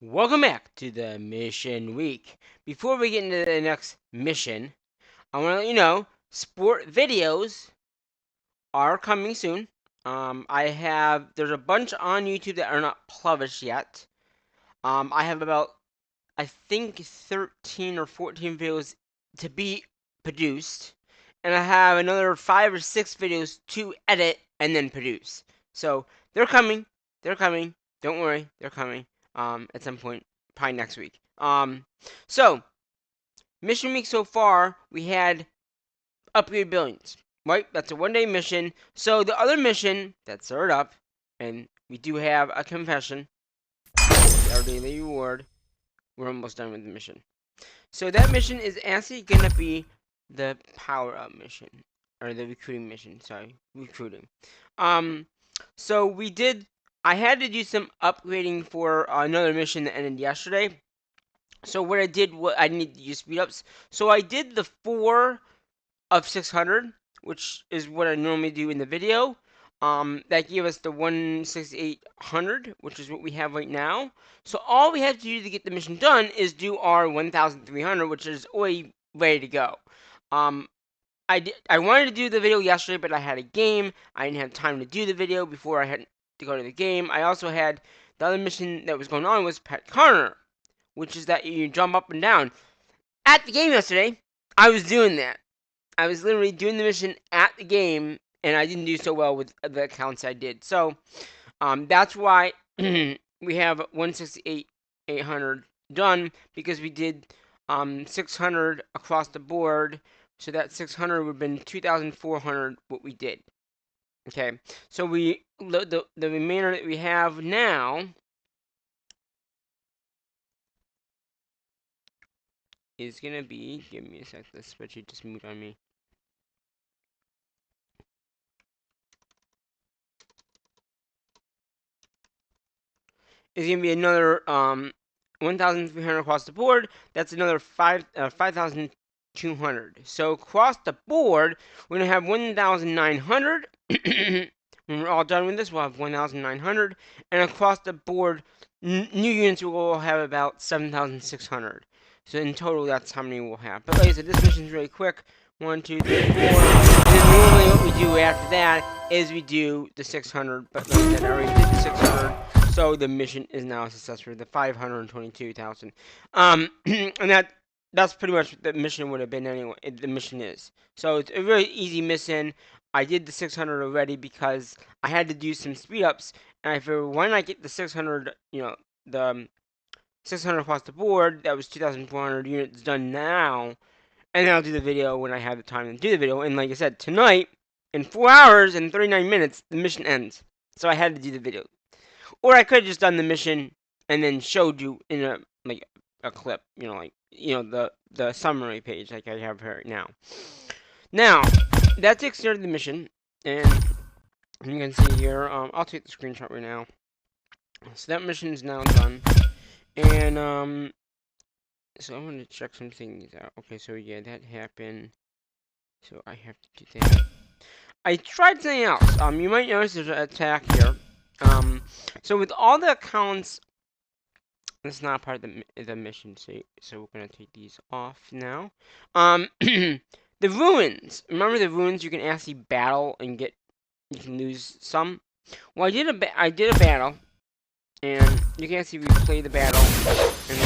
Welcome back to the mission week. Before we get into the next mission, I want to let you know sport videos are coming soon. There's a bunch on YouTube that are not published yet. I have about, I think, 13 or 14 videos to be produced, and I have another 5 or 6 videos to edit and then produce. So they're coming. They're coming. Don't worry, they're coming. At some point, probably next week. So mission week so far, we had upgrade billions. Right, that's a 1-day mission. So the other mission that started up, and we do have a confession. Our daily reward. We're almost done with the mission. So that mission is actually gonna be the power-up mission, or the recruiting mission. Sorry, recruiting. So I had to do some upgrading for another mission that ended yesterday. So what I did, I need to use speed ups. So I did the 4 of 600, which is what I normally do in the video. That gave us the 16800, which is what we have right now. So all we have to do to get the mission done is do our 1300, which is already ready to go. I wanted to do the video yesterday, but I had a game. I didn't have time to do the video before I had to go to the game. I also had the other mission that was going on was Pet Corner, which is that you jump up and down. At the game yesterday, I was doing that. I was literally doing the mission at the game, and I didn't do so well with the accounts I did. So that's why we have 168,800 done, because we did 600 across the board. So that 600 would have been 2,400 what we did. Okay, so the remainder that we have now is gonna be, give me a sec, this spreadsheet just moved on me. Is gonna be another 1,300 across the board. That's another 5,200. So across the board, we're gonna have 1,900. When we're all done with this, we'll have 1,900, and across the board, new units will have about 7,600. So in total, that's how many we'll have. But like I said, this mission's really quick. 1, 2, 3, 4. And then normally what we do after that is we do the 600. But like I said, I already did the 600. So the mission is now a success for the 522,000. And that's pretty much what the mission would have been anyway. The mission is. So it's a really easy mission. I did the 600 already because I had to do some speed ups, and I figured why not get the 600, the 600 across the board. That was 2,400 units done now, and then I'll do the video when I have the time to do the video. And like I said, tonight, in 4 hours and 39 minutes, the mission ends. So I had to do the video. Or I could have just done the mission and then showed you in a clip, the summary page like I have here right now. Now, that takes care of the mission, and you can see here, I'll take the screenshot right now. So that mission is now done, and so I'm going to check some things out. Okay, so yeah, that happened, so I have to do that. I tried something else. You might notice there's an attack here. So with all the accounts, that's not part of the mission, so we're gonna take these off now. The ruins. Remember the ruins? You can actually battle and you can lose some. Well, I did a battle, and you can actually replay the battle and all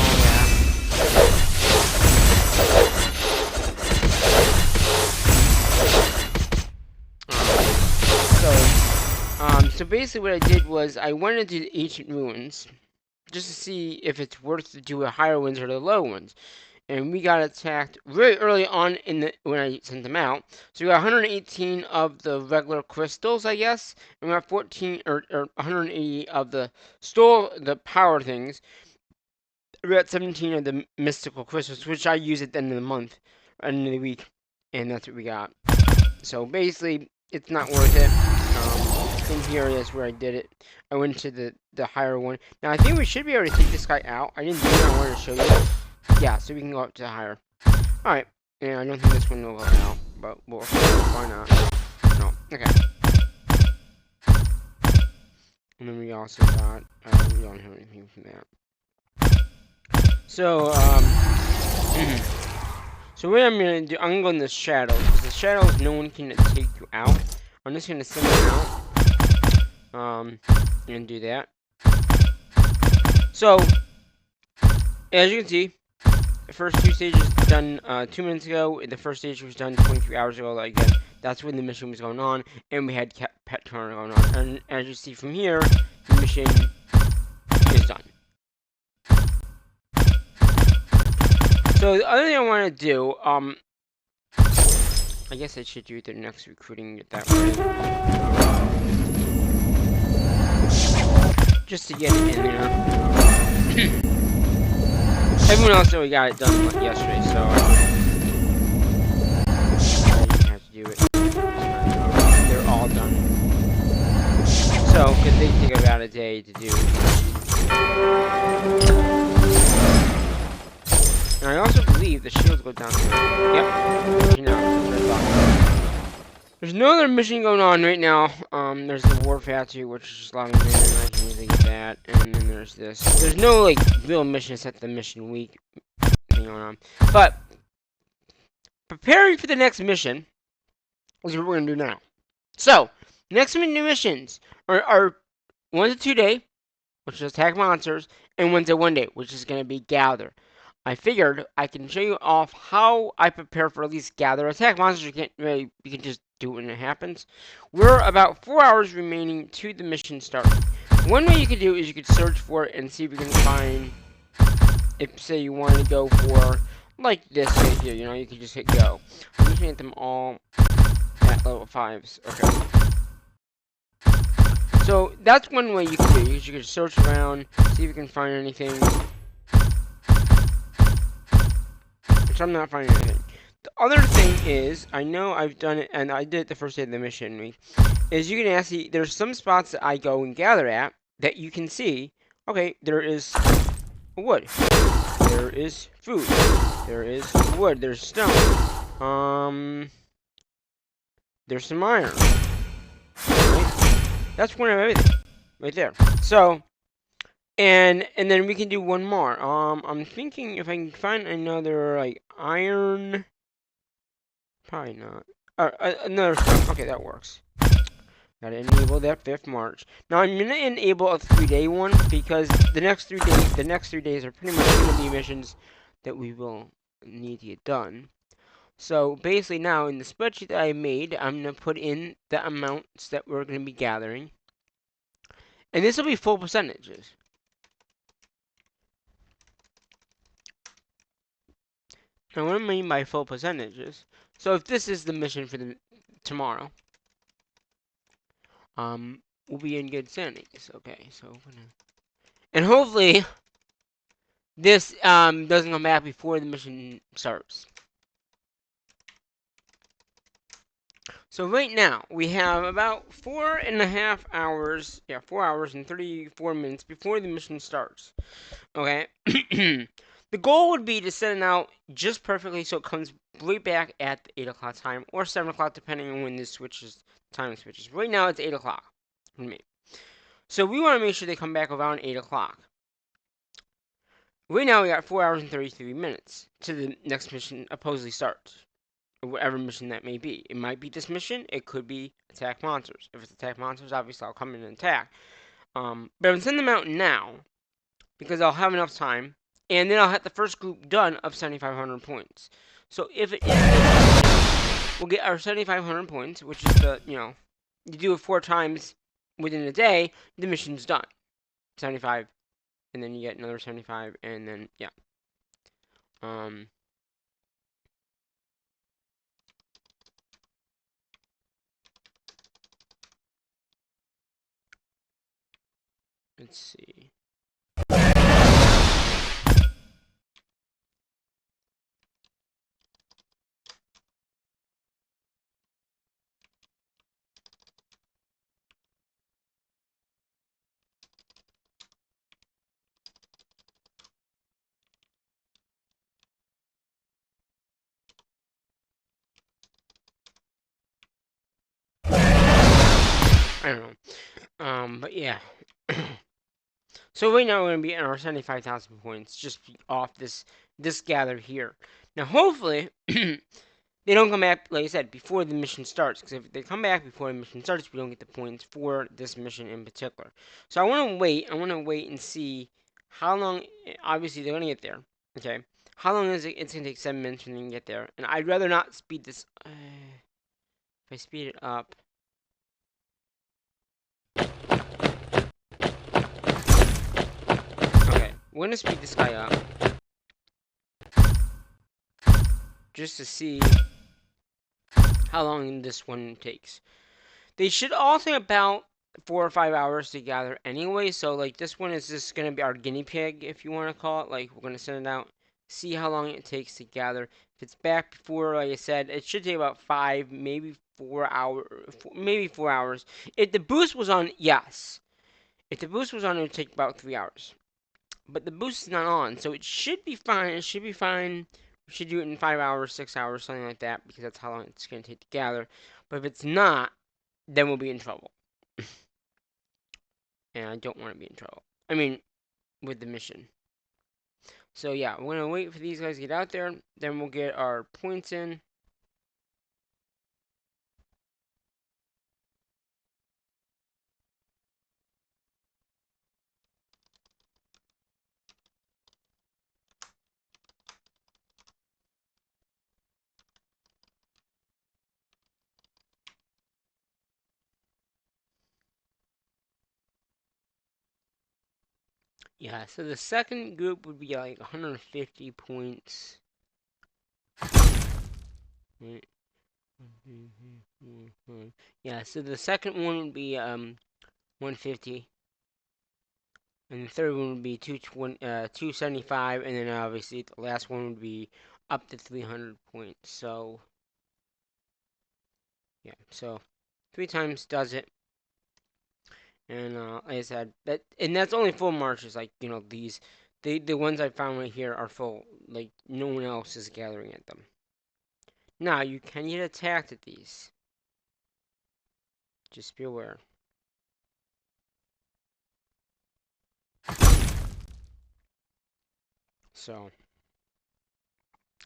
that. So basically what I did was I went into the ancient ruins just to see if it's worth to do the higher ones or the low ones. And we got attacked very early on when I sent them out. So we got 118 of the regular crystals, I guess, and we got 14 or 180 of the power things. We got 17 of the mystical crystals, which I use at the end of the month, end of the week, and that's what we got. So basically, it's not worth it. In here is where I did it. I went to the higher one. Now I think we should be able to take this guy out. I didn't do it. I wanted to show you. Yeah, so we can go up to the higher. All right. Yeah, I don't think this one will go out, but we'll why not? No. Okay. And then we also got we don't have anything from that. So, so what I'm gonna do, I'm gonna go in the shadows, because the shadows, no one can take you out. I'm just gonna send them out. I'm gonna do that. So, as you can see, the first two stages done 2 minutes ago. The first stage was done 23 hours ago. Like, again, that's when the mission was going on, and we had pet turner going on. And as you see from here, the mission is done. So the other thing I want to do, I guess I should do the next recruiting that way, just to get it in there. Everyone else already got it done yesterday, so I didn't have to do it. They're all done. So, because they take about a day to do. And I also believe the shields go down here. Yep. You know, there's no other mission going on right now. There's the War Factory, which is just logging in, and I can easily get that. And then there's this. There's no, like, real mission except the mission week thing going on. But, preparing for the next mission is what we're going to do now. So, next new missions are 1 to 2 day, which is attack monsters, and 1 to 1 day, which is going to be gather. I figured I can show you off how I prepare for at least gather. Attack monsters, you can just do it when it happens. We're about 4 hours remaining to the mission start. One way you could do is you could search for it and see if you can find, if say you want to go for, like this right here, you know, you can just hit go. I'm just going to hit them all at level 5s. Okay. So that's one way you can do it. You can search around, see if you can find anything. Which I'm not finding anything. The other thing is, I know I've done it, and I did it the first day of the mission week, is you can actually, there's some spots that I go and gather at that you can see, okay, there is wood, there is food, there is wood, there's stone, there's some iron, right? That's one of everything, right there. So, and then we can do one more. I'm thinking if I can find another, like, iron. Probably not. Another. Okay, that works. Gotta enable that 5th March. Now I'm gonna enable a 3-day one because the next 3 days are pretty much gonna be missions that we will need to get done. So basically now in the spreadsheet that I made, I'm gonna put in the amounts that we're gonna be gathering, and this will be full percentages. Now, what I mean by full percentages, so if this is the mission for tomorrow, we'll be in good standings. Okay, so and hopefully this doesn't come back before the mission starts. So right now we have about 4.5 hours, 4 hours and 34 minutes before the mission starts. Okay. The goal would be to send it out just perfectly so it comes right back at the 8 o'clock time or 7 o'clock depending on when this time switches. Right now it's 8 o'clock for me. So we want to make sure they come back around 8 o'clock. Right now we got 4 hours and 33 minutes to the next mission supposedly starts. Or whatever mission that may be. It might be this mission, it could be attack monsters. If it's attack monsters, obviously I'll come in and attack. But I'm going to send them out now because I'll have enough time. And then I'll have the first group done of 7,500 points. So if it is, we'll get our 7,500 points, which is the, you do it 4 times within a day, the mission's done. 75, and then you get another 75, and then, yeah. Let's see. I don't know. But yeah. So right now we're gonna be at our 75,000 points just off this gather here. Now hopefully they don't come back, like I said, before the mission starts. Because if they come back before the mission starts, we don't get the points for this mission in particular. So I want to wait. I want to wait and see how long. Obviously they're gonna get there. Okay. How long is it? It's gonna take 7 minutes for them to get there. And I'd rather not speed this. If I speed it up. Okay, we're gonna speed this guy up just to see how long this one takes. They should all take about 4 or 5 hours to gather anyway, so like this one is just gonna be our guinea pig, if you want to call it. Like we're gonna send it out, see how long it takes to gather. If it's back before, like I said, it should take about 5, maybe 4 hours, maybe 4 hours. If the boost was on, yes. If the boost was on, it would take about 3 hours. But the boost is not on, so it should be fine. It should be fine. We should do it in 5 hours, 6 hours, something like that, because that's how long it's going to take to gather. But if it's not, then we'll be in trouble. And I don't want to be in trouble. I mean, with the mission. So yeah, we're going to wait for these guys to get out there. Then we'll get our points in. Yeah, so the second group would be like 150 points. Yeah, so the second one would be 150. And the third one would be 275, and then obviously the last one would be up to 300 points. So, yeah, so 3 times does it. And like I said, that's only full marches. Like these, the ones I found right here are full. Like no one else is gathering at them. Now you can get attacked at these. Just be aware. So,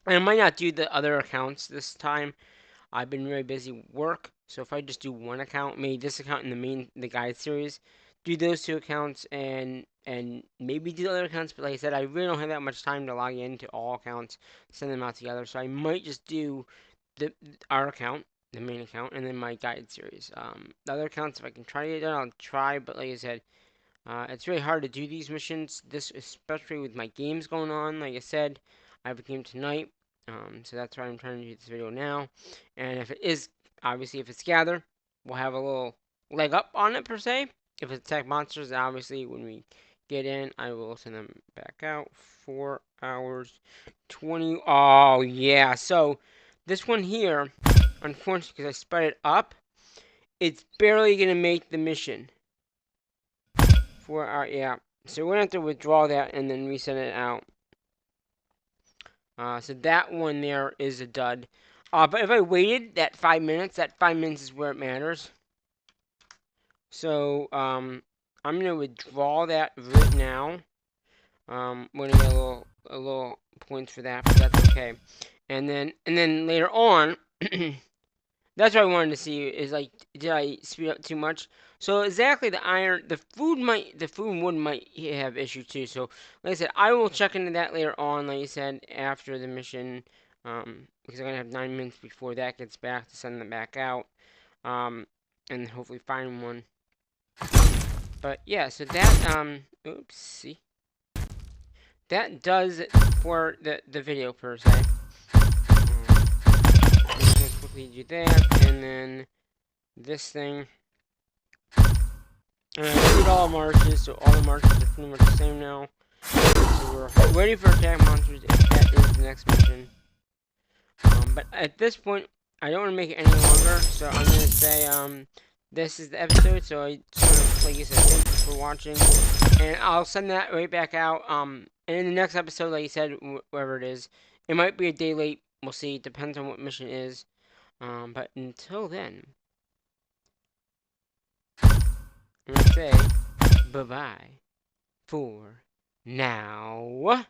and I might not do the other accounts this time. I've been really busy with work, so if I just do one account, maybe this account in the guide series, do those 2 accounts and maybe do the other accounts. But like I said, I really don't have that much time to log into all accounts, send them out together. So I might just do our account, the main account, and then my guide series. The other accounts, if I can try to get it done, I'll try. But like I said, it's really hard to do these missions. This especially with my games going on. Like I said, I have a game tonight. So that's why I'm trying to do this video now. And if it is, obviously, if it's gather, we'll have a little leg up on it per se. If it's attack monsters, obviously, when we get in, I will send them back out. 4 hours, 20. Oh yeah. So this one here, unfortunately, because I spread it up, it's barely gonna make the mission. 4 hours, yeah. So we're gonna have to withdraw that and then resend it out. So that one there is a dud. But if I waited that 5 minutes, that 5 minutes is where it matters. So, I'm gonna withdraw that right now. We're gonna get a little points for that, but that's okay. And then later on, that's what I wanted to see is like, did I speed up too much? So exactly the food wood might have issue too. So like I said, I will check into that later on. Like I said, after the mission, because I'm gonna have 9 minutes before that gets back to send them back out, and hopefully find one. But yeah, so that oopsie, that does it for the video per se. Just gonna quickly do that, and then this thing. And I did all marches, so all the marches are pretty much the same now. So we're ready for attack monsters if that is the next mission. But at this point, I don't want to make it any longer, so I'm going to say, this is the episode, so I just want to, like I said, thank you for watching, and I'll send that right back out, and in the next episode, like I said, wherever it is, it might be a day late, we'll see, it depends on what mission it is, but until then, I'm going to say, bye-bye. for now.